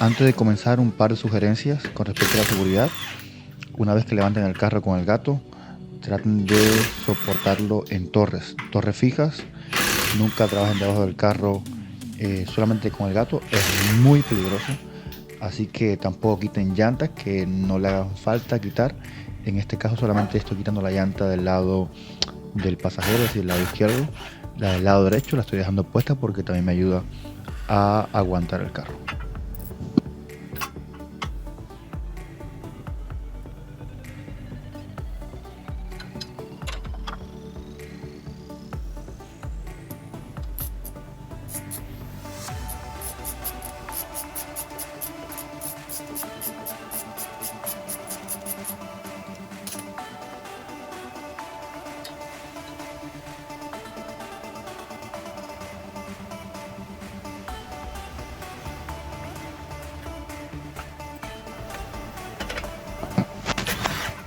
Antes de comenzar, un par de sugerencias con respecto a la seguridad. Una vez que levanten el carro con el gato, traten de soportarlo en torres fijas. Nunca trabajen debajo del carro solamente con el gato, es muy peligroso. Así que tampoco quiten llantas que no le hagan falta quitar. En este caso solamente estoy quitando la llanta del lado del pasajero, es decir, el lado izquierdo. La del lado derecho la estoy dejando puesta porque también me ayuda a aguantar el carro.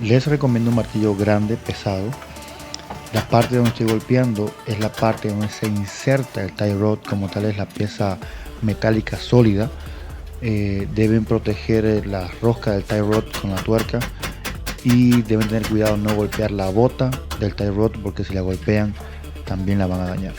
Les recomiendo un martillo grande, pesado. La parte donde estoy golpeando es la parte donde se inserta el tie rod, como tal es la pieza metálica sólida. Deben proteger la rosca del tie rod con la tuerca y deben tener cuidado no golpear la bota del tie rod porque si la golpean también la van a dañar.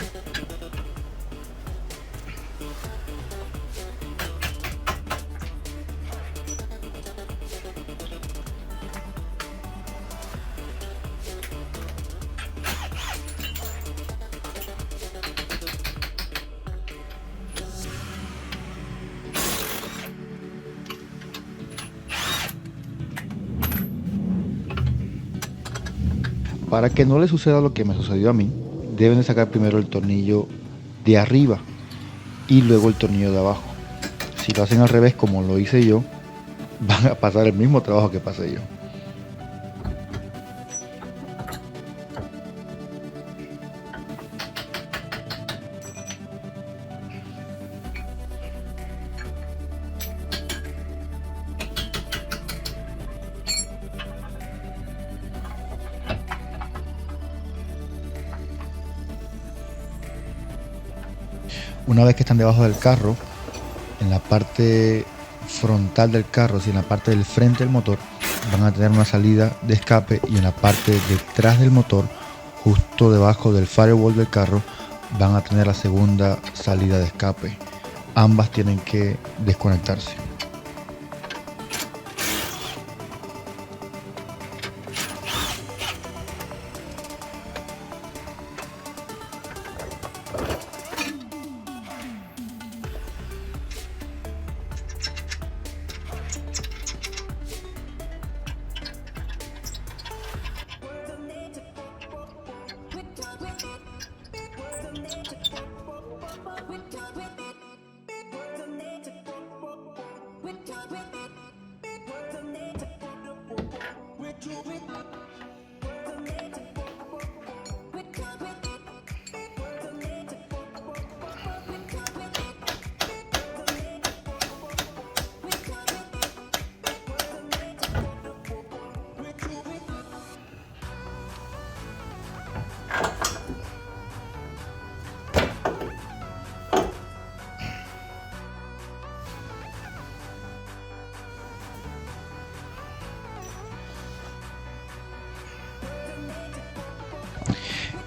Para que no les suceda lo que me sucedió a mí, deben de sacar primero el tornillo de arriba y luego el tornillo de abajo. Si lo hacen al revés como lo hice yo, van a pasar el mismo trabajo que pasé yo. Una vez que están debajo del carro, en la parte frontal del carro, en la parte del frente del motor, van a tener una salida de escape y en la parte detrás del motor, justo debajo del firewall del carro, van a tener la segunda salida de escape. Ambas tienen que desconectarse.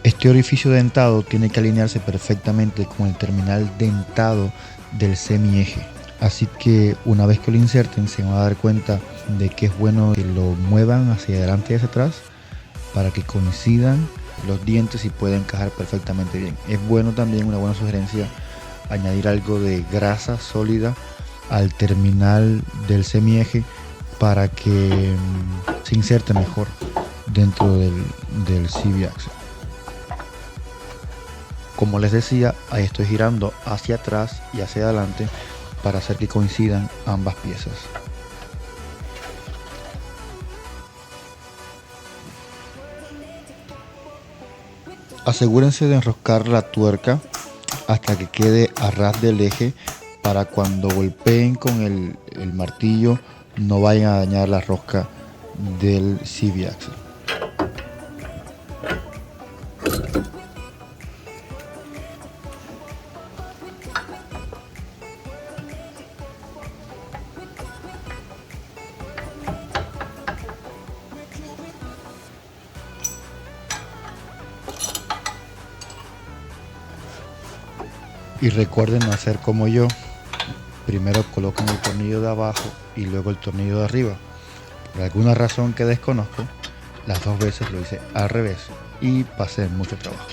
Este orificio dentado tiene que alinearse perfectamente con el terminal dentado del semieje. Así que una vez que lo inserten se van a dar cuenta de que es bueno que lo muevan hacia adelante y hacia atrás para que coincidan los dientes y pueda encajar perfectamente bien. Es bueno también, una buena sugerencia, añadir algo de grasa sólida al terminal del semieje para que se inserte mejor dentro del CV axle. Como les decía, ahí estoy girando hacia atrás y hacia adelante para hacer que coincidan ambas piezas. Asegúrense de enroscar la tuerca hasta que quede a ras del eje para cuando golpeen con el martillo no vayan a dañar la rosca del CV axle. Y recuerden hacer como yo, primero colocan el tornillo de abajo y luego el tornillo de arriba. Por alguna razón que desconozco, las dos veces lo hice al revés y pasé mucho trabajo.